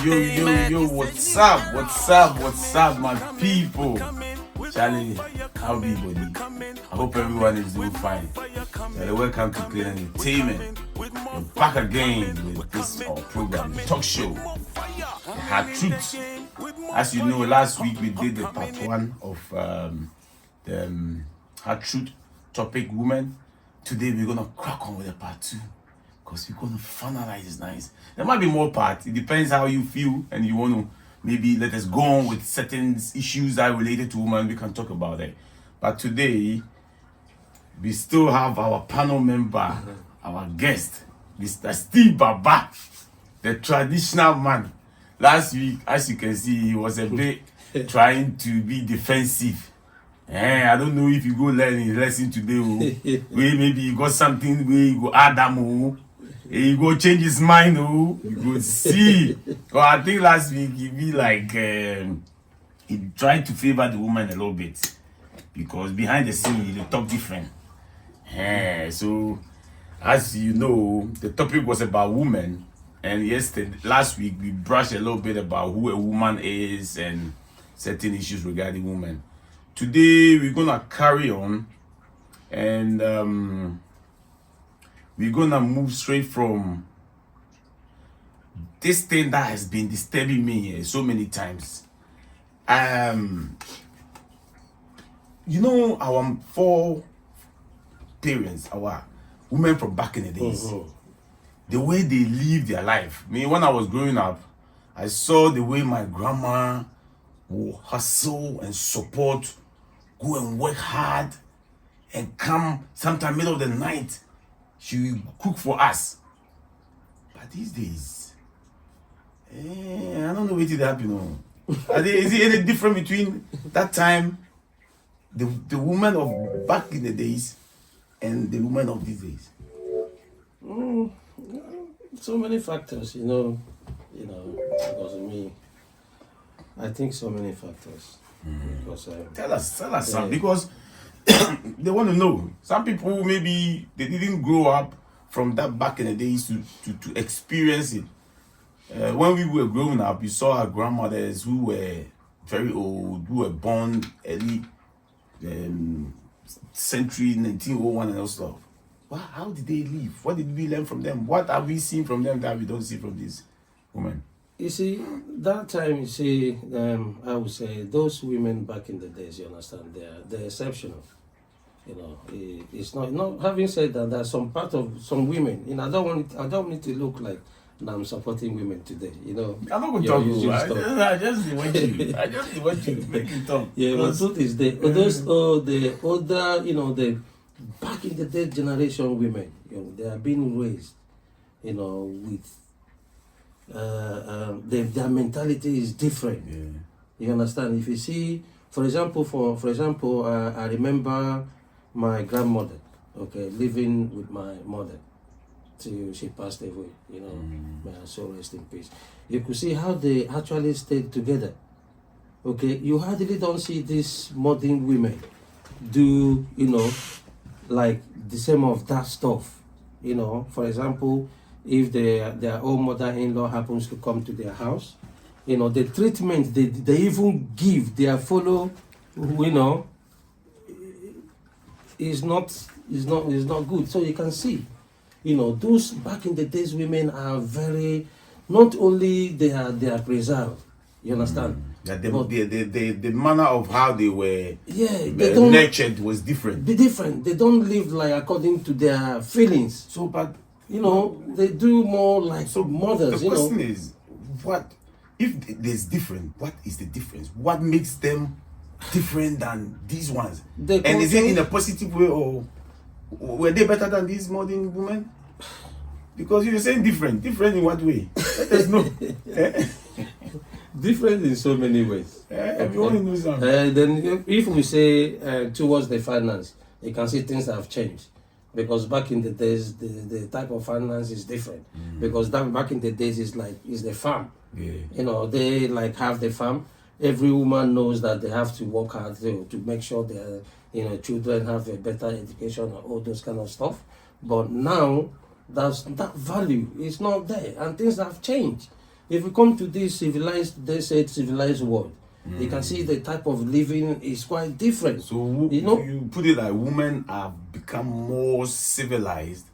Yo, what's up, my people? Charlie, how be buddy? I hope everyone is doing fine. Charlie, welcome to Clean Entertainment. We're back again with this program, the talk show, the Hard Truth. As you know, last week we did the part one of the Hard Truth topic, women. Today we're gonna crack on with the part two. Because we're going to finalize this nice. There might be more parts. It depends how you feel and you want to maybe let us go on with certain issues that are related to women. We can talk about it. But today, we still have our panel member, our guest, Mr. Steve Baba, the traditional man. Last week, as you can see, he was a bit trying to be defensive. I don't know if you go learn his lesson today, where maybe you got something where you go add them, he go change his mind, you go see. Because I think last week he be like he tried to favor the woman a little bit because behind the scene he talk different. So as you know, the topic was about women, and last week we brushed a little bit about who a woman is and certain issues regarding women. Today we're gonna carry on, and we're gonna move straight from this thing that has been disturbing me so many times. You know, our four parents, our women from back in the days, the way they live their life. I mean, when I was growing up, I saw the way my grandma will hustle and support, go and work hard, and come sometime middle of the night. She will cook for us. But these days, I don't know what did happen. Is it any different between that time, the woman of back in the days, and the woman of these days? So many factors, because of me. I think so many factors. Because, tell us some, because they want to know. Some people maybe they didn't grow up from that back in the days to experience it. When we were growing up, we saw our grandmothers who were very old, who were born early century 1901 and all stuff. How did they live? What did we learn from them? What have we seen from them that we don't see from these women? You see, that time, I would say those women back in the days, you understand, they're exceptional. It's not having said that, there's some part of some women, I don't want it to look like I'm supporting women today, I'm not going to talk to I just want you to make it talk. Yeah, but truth is the older, the back in the day generation women, they are being raised, with their mentality is different. You understand? If you see, for example, I remember my grandmother, living with my mother till she passed away. May her soul rest in peace. You could see how they actually stayed together. You hardly don't see these modern women do, like the same of that stuff. For example, if their own mother-in-law happens to come to their house, the treatment they even give their fellow, is not good. So you can see, those back in the days women are very, not only they are preserved. You understand? The manner of how they were nurtured was different. They don't live like according to their feelings. So, but they do more like mothers. The question is, what if there's different? What is the difference? What makes them different than these ones? And is it in a positive way, or were they better than these modern women? Because you're saying different in what way? Let us know. Different in so many ways. We want to know something. Then if we say towards the finance, you can see things have changed. Because back in the days, the type of finance is different. Because back in the days is the farm. They have the farm. Every woman knows that they have to work hard to make sure their children have a better education and all those kind of stuff. But now that value is not there, and things have changed. If we come to this civilized, they say civilized world, you can see the type of living is quite different. So you know, you put it like women have become more civilized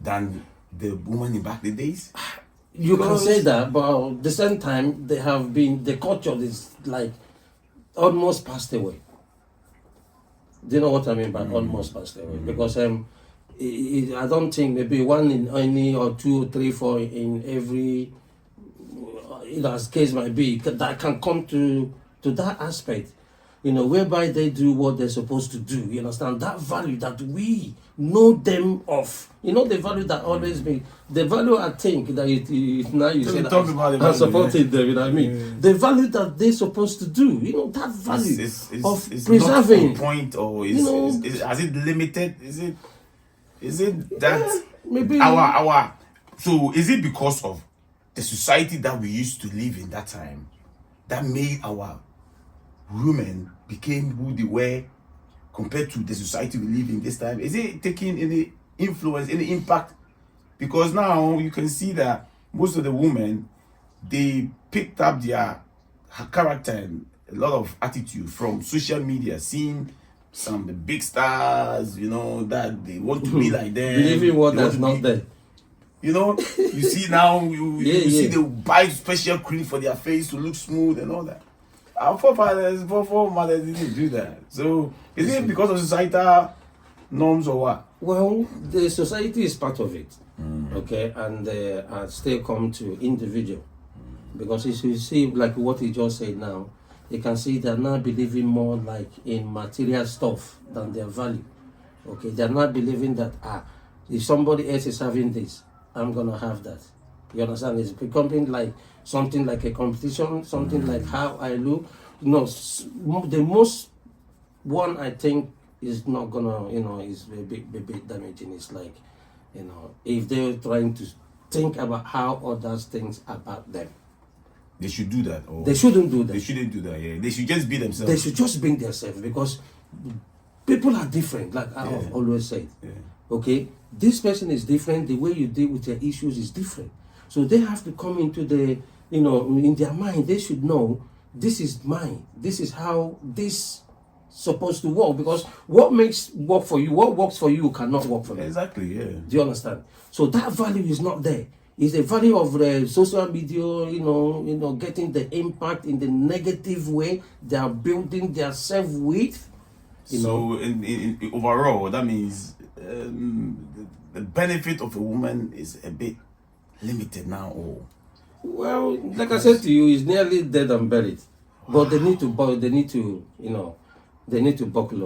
than the women in back the days. you can Because- say that, but at the same time, they have been, the culture is like almost passed away. Do you know what I mean by almost passed away? Because I don't think maybe one in any or two, three, four in every, as case might be, that can come to that aspect, whereby they do what they're supposed to do. You understand that value that we know them of. The value that always be the value. I think that now you say we that talk about the I'm value, supporting them. You know what I mean? The value that they're supposed to do. That value It's of not on preserving. point, or has it limited? Is it that Maybe our so is it because of the society that we used to live in that time that made our women became who they were compared to the society we live in this time? Is it taking any influence, any impact? Because now you can see that most of the women, they picked up their character and a lot of attitude from social media, seeing some of the big stars, that they want to be like them. believing what They want that's to not be- there. You see now, you see Yeah. they buy special cream for their face to look smooth and all that. Our forefathers didn't do that. So is it because of societal norms or what? Well, the society is part of it, okay, and I still come to individual, because if you see like what he just said now, you can see they're now believing more like in material stuff than their value. Okay, they're not believing that if somebody else is having this, I'm gonna have that. You understand? It's becoming like something like a competition, something like how I look. The most one I think is not gonna, is a bit damaging. It's like, if they're trying to think about how others think about them, They should do that. Or they shouldn't do They that. shouldn't do that. Yeah, they should just be themselves. They should just bring themselves, because people are different, like I have always said. Yeah. Okay, this person is different. The way you deal with their issues is different. So they have to come into the, in their mind, they should know this is mine. This is how this supposed to work. Because what works for you cannot work for me. Exactly. Yeah. Do you understand? So that value is not there. It's the value of the social media, getting the impact in the negative way. They are building their self-worth. So in overall, that means the benefit of a woman is a bit limited now. Or Well, like I said to you, it's nearly dead and buried. But they need to buckle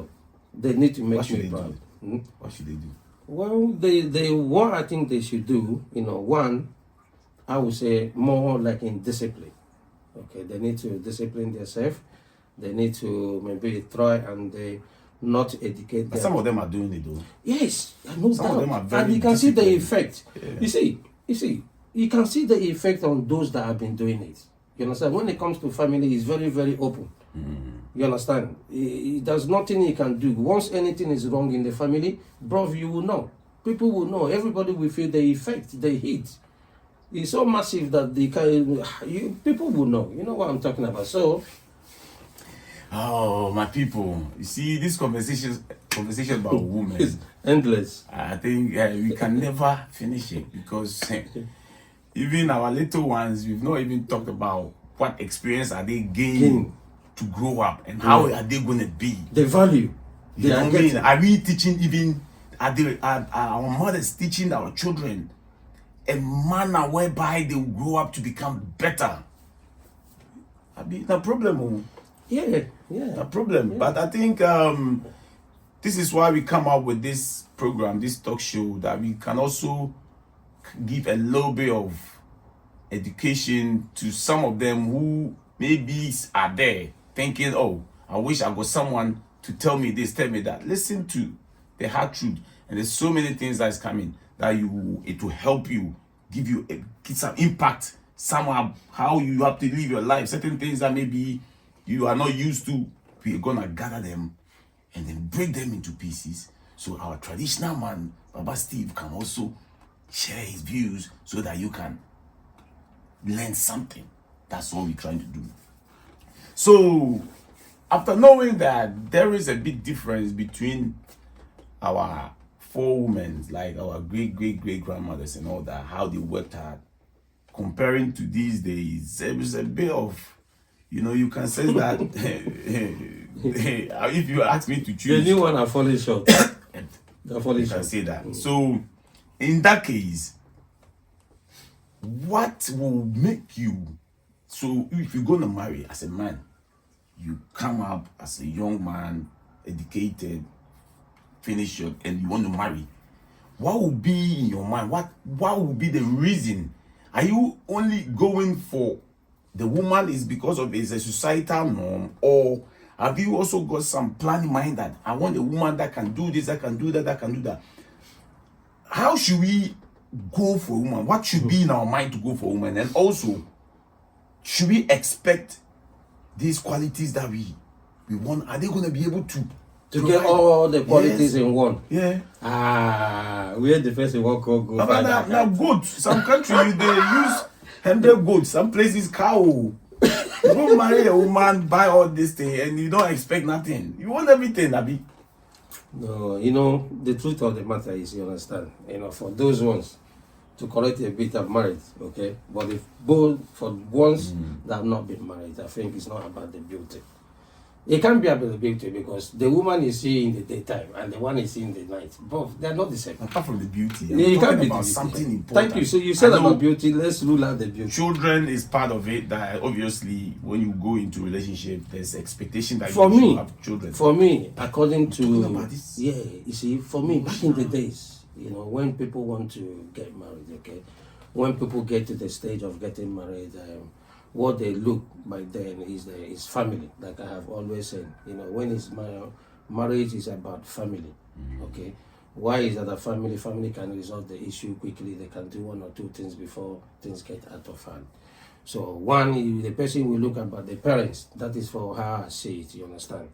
up. They need to make what should me they proud. do? What should they do? Well, they what I think they should do, one, I would say more like in discipline. Okay, they need to discipline themselves. They need to maybe try and not educate But them. some of them are doing it though. Yes, I know Some of them are that. very And you can see the disciplined. effect. You see, you can see the effect on those that have been doing it. You understand? When it comes to family, it's very, very open. You understand? There's nothing you can do. Once anything is wrong in the family, bro, you will know. People will know. Everybody will feel the effect, the heat. It's so massive that people will know. You know what I'm talking about. So, Oh, my people! You see, this conversation about women. it's endless. I think we can never finish it because even our little ones, we've not even talked about what experience are they gaining to grow up and how are they going to be. The value. You They know are what I mean? getting. Are we teaching even? Are our mothers teaching our children a manner whereby they will grow up to become better? I mean, the problem. Oh. Yeah. A problem. But I think this is why we come up with this program, this talk show, that we can also give a little bit of education to some of them who maybe are there thinking, oh, I wish I got someone to tell me this, tell me that. Listen to the hard truth. And there's so many things that's coming that it will help you, give some impact somehow, how you have to live your life. Certain things that maybe you are not used to, we're gonna gather them and then break them into pieces. So our traditional man, Baba Steve, can also share his views so that you can learn something. That's what we're trying to do. So, after knowing that there is a big difference between our four women, like our great grandmothers and all that, how they worked hard, comparing to these days, there's a bit of, you can say that if you ask me to choose, the new one are falling short. They're falling you short. can say that. So, in that case, what will make you, so if you're going to marry as a man, you come up as a young man, educated, finish your, and you want to marry, what will be in your mind? What will be the reason? Are you only going for the woman is because of it's a societal norm, or have you also got some plan in mind that I want a woman that can do this, that can do that, that can do that? How should we go for a woman? What should be in our mind to go for a woman? And also, should we expect these qualities that we want? Are they going to be able to get all the qualities in one? Yeah. We're the first one called go. Now goat. Some countries they use 100 goats. Some places cow. You go marry a woman, buy all this thing, and you don't expect nothing. You want everything, Abi. No, the truth of the matter is, you understand, for those ones to correct a bit of married, okay? But if both for ones that have not been married, I think it's not about the beauty. It can't be about the beauty because the woman is seeing in the daytime and the one is seeing in the night. Both, they're not the same. Apart from the beauty, It can't be about something important. Thank you. So you said about beauty, let's rule out the beauty. Children is part of it. That obviously, when you go into a relationship, there's expectation that for you me, should have children. For me, according to about this. yeah, you see, for me, back in the days, when people want to get married, okay, when people get to the stage of getting married, what they look by then is family. Like I have always said, when it's marriage is about family, okay. Why is that a family can resolve the issue quickly? They can do one or two things before things get out of hand. So one, the person will look about the parents. That is for how I see it. You understand?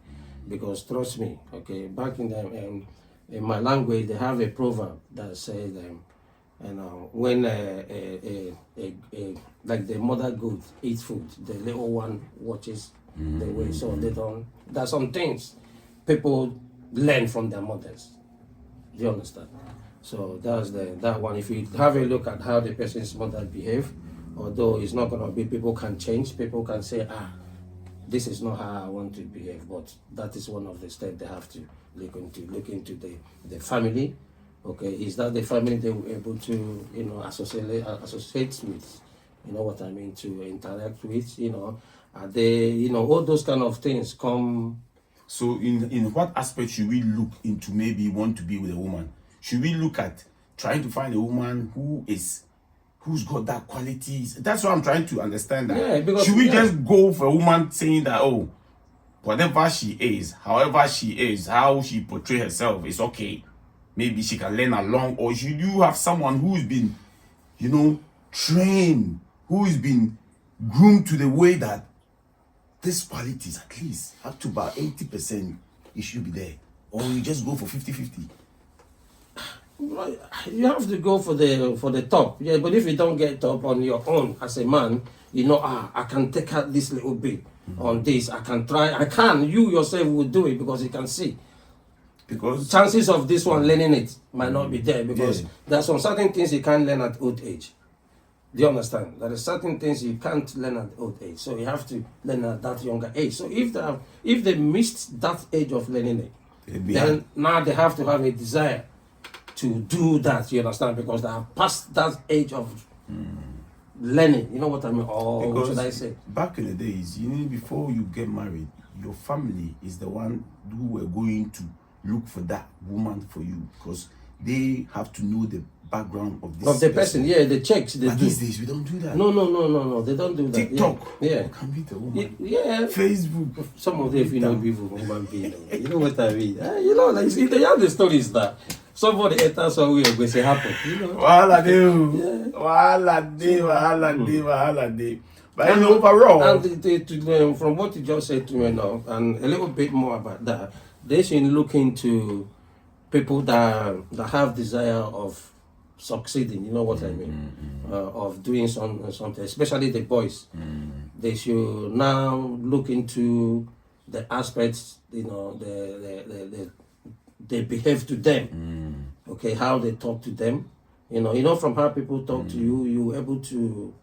Because trust me, okay. Back in my language, they have a proverb that says, when like the mother goat eats food, the little one watches the way. So they don't. There's some things people learn from their mothers. Do you understand? So that's that one. If you have a look at how the person's mother behave, although it's not gonna be, people can change. People can say, this is not how I want to behave. But that is one of the steps they have to look into the family. Okay, is that the family they were able to, associate with? You know what I mean? To interact with, are they, all those kind of things come. So in what aspect should we look into maybe want to be with a woman? Should we look at trying to find a woman who's got that qualities? That's what I'm trying to understand. That. Yeah, because should we just go for a woman saying that, whatever she is, however she is, how she portray herself is okay? Maybe she can learn along, or should you have someone who's been, trained, who's been groomed to the way that these qualities, at least up to about 80%, it should be there? Or you just go for 50-50? You have to go for the top, yeah. But if you don't get top on your own as a man, I can take out this little bit on this. I can try. You yourself will do it because you can see. Because chances of this one learning it might not be there because there are some certain things you can't learn at old age. Do you understand? There are certain things you can't learn at old age, so you have to learn at that younger age. So if they missed that age of learning it, then now they have to have a desire to do that. You understand? Because they are past that age of learning. You know what I mean? Or what should I say? Back in the days, before you get married, your family is the one who were going to look for that woman for you because they have to know the background of this person. Yeah, the checks. But these days we don't do that. No, they don't do that. TikTok. Yeah. You can meet a woman. Yeah. Facebook. Some of them, people, human being. You know what I mean? Like see, they have the stories that somebody enters somewhere going to happen. Wahala day. But overall, and from what you just said to me now, and a little bit more about that, they should look into people that have desire of succeeding. You know what I mean? Of doing something, especially the boys. They should now look into the aspects, you know, they behave to them. Okay, how they talk to them. You know, from how people talk to you, you're able to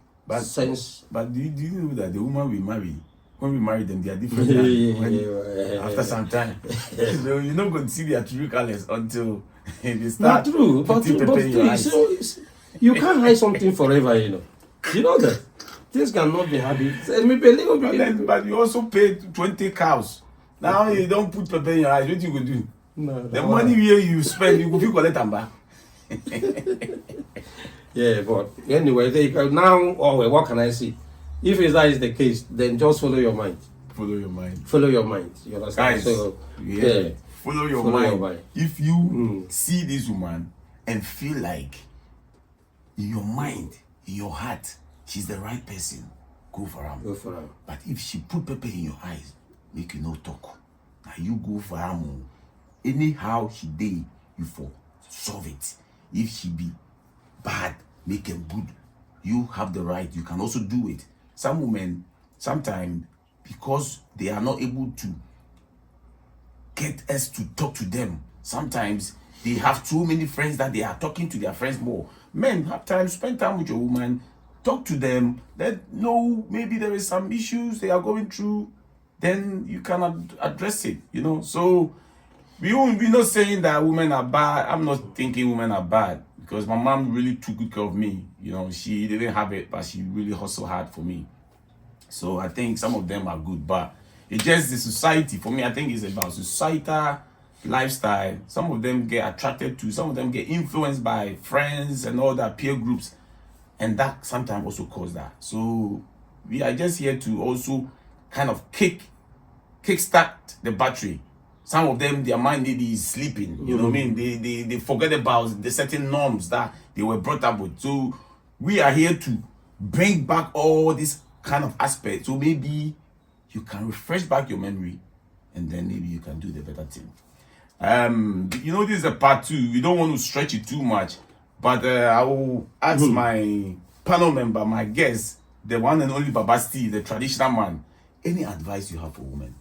sense. But do you know that the woman we marry, when we marry them, they are different after some time. So you're not going to see their true colors until they start. Not true, but you can't hide something forever, you know. You know that. Things cannot be happy. Maybe a little bit. But you also paid 20 cows. Now you don't put pepper in your eyes. What you will do? No, the money you spend, you could collect them back. Yeah, but anyway, now, what can I say? If that is the case, then just follow your mind. Follow your mind. Follow your mind. You understand? Guys, so, follow your mind. If you see this woman and feel like in your mind, in your heart, she's the right person, go for her. Go for her. But if she put pepper in your eyes, make you no talk. Now you go for her. Anyhow she did, you for solve it. If she be bad, make her good. You have the right. You can also do it. Some women, sometimes, because they are not able to get us to talk to them, sometimes they have too many friends that they are talking to their friends more. Men have time, spend time with your woman, talk to them, let know maybe there is some issues they are going through, then you can address it, you know. So we're not saying that women are bad. I'm not thinking women are bad, because my mom really took good care of me. You know, she didn't have it, but she really hustled hard for me. So I think some of them are good, but it's just the society. For me, I think it's about societal lifestyle. Some of them get attracted to, some of them get influenced by friends and all that, peer groups, and that sometimes also cause that. So we are just here to also kind of kickstart the battery. Some of them, their mind maybe is sleeping. You know what I mean? They forget about the certain norms that they were brought up with. So we are here to bring back all these kind of aspects. So maybe you can refresh back your memory, and then maybe you can do the better thing. You know, this is a part 2. We don't want to stretch it too much, but I will ask my panel member, my guest, the one and only Baba Steve, the traditional man, any advice you have for women?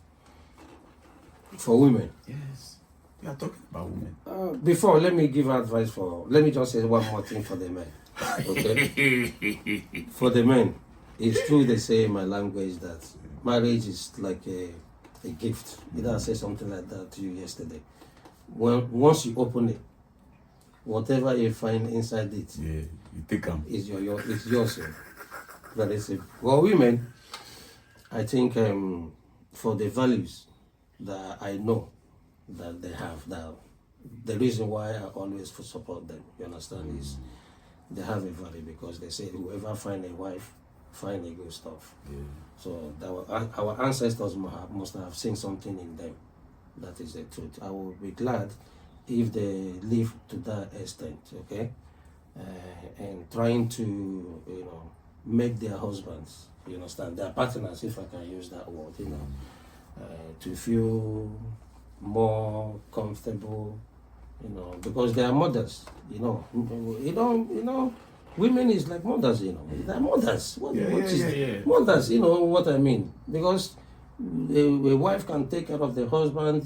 For women? Yes. We are talking about women. Before, let me give advice let me just say one more thing for the men. Okay? For the men, it's true they say in my language that marriage is like a gift. Did I say something like that to you yesterday? Well, once you open it, whatever you find inside it, you take them. It's yours. Very simple. Well, women, I think for the values that I know that they have now, the reason why I always support them, you understand, is they have a value, because they say whoever find a wife, find a good stuff. So our ancestors must have seen something in them. That is the truth. I will be glad if they live to that extent, okay? And trying to, make their husbands, you understand, their partners, if I can use that word, to feel more comfortable, because they are mothers, women is like mothers, they're mothers. Mothers, you know what I mean? Because a wife can take care of the husband,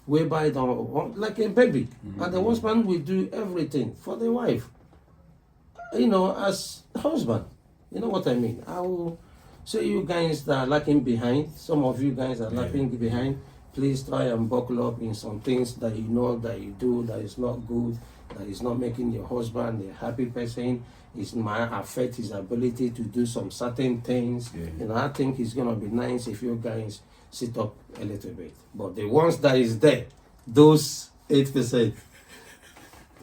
whereby like a baby, and the husband will do everything for the wife, as husband. You know what I mean? I will say you guys that are lacking behind, some of you guys are lacking behind, please try and buckle up in some things that you know that you do that is not good, that is not making your husband a happy person. It might affect his ability to do some certain things. I think it's going to be nice if you guys sit up a little bit. But the ones that is there, those 8%,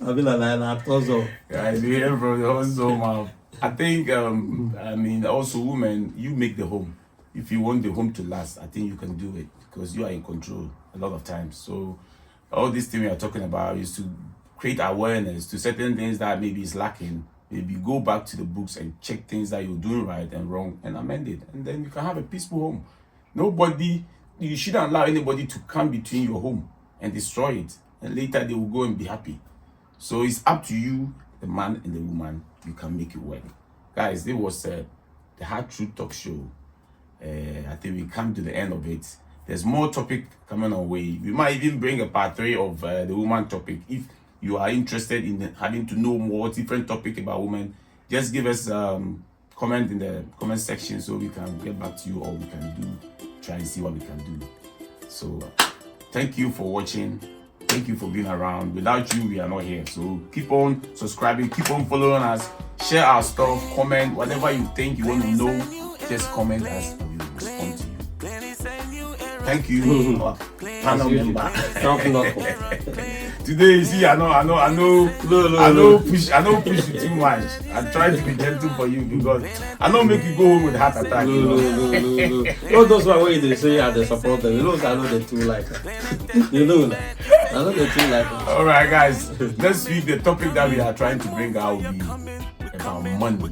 I mean, like also. Guys, we hear from the hustle, I think, also women, you make the home. If you want the home to last, I think you can do it, because you are in control a lot of times. So all this thing we are talking about is to create awareness to certain things that maybe is lacking. Maybe go back to the books and check things that you're doing right and wrong and amend it. And then you can have a peaceful home. You shouldn't allow anybody to come between your home and destroy it. And later they will go and be happy. So it's up to you, the man and the woman, you can make it work. Guys, this was the Hard Truth Talk Show. I think we come to the end of it. There's more topic coming our way. We might even bring a part 3 of the woman topic. If you are interested in having to know more different topic about women, just give us comment in the comment section so we can get back to you, or we can try and see what we can do. So thank you for watching. Thank you for being around. Without you, we are not here. So keep on subscribing, keep on following us, share our stuff, comment whatever you think you want to know. Just comment us and we will respond to you. Thank you. Panel member. Today, you see, I know push you too much. I try to be gentle for you because I don't make you go home with heart attack. No. All those way they say are the support them. You know, I know they too like it. You know that. I know they too like it. All right, guys. Next week, the topic that we are trying to bring out will be about money.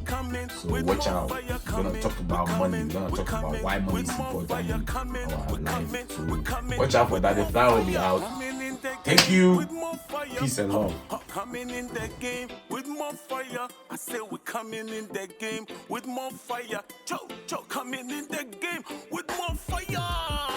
So watch out. We're gonna talk about money. We're gonna talk about why money is important in our life. So watch out for that. The flyer will be out. Thank you. Peace and love. Coming in the game with more fire. I say we're coming in the game with more fire. Coming in the game with more fire.